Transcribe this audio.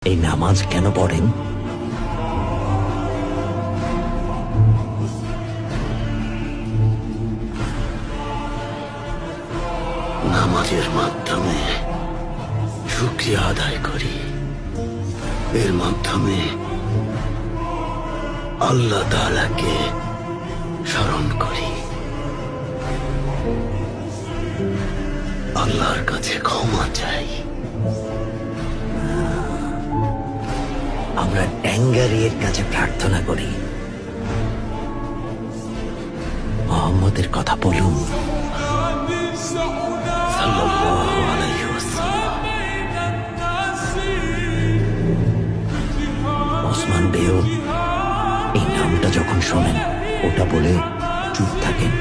এই নামাজ কেন পড়েন? নামাজের মাধ্যমে শুকরিয়া আদায় করি। এর মাধ্যমে আল্লাহ তাআলাকে স্মরণ করি, আল্লাহর কাছে ক্ষমা চাই। আমরা ট্যাঙ্গারির কাছে প্রার্থনা করি, মোহাম্মদের কথা বলুন সাল্লাল্লাহু আলাইহি ওয়াসাল্লাম। ওসমান বেও এই নামটা যখন শোনেন ওটা বলে চুপ থাকেন।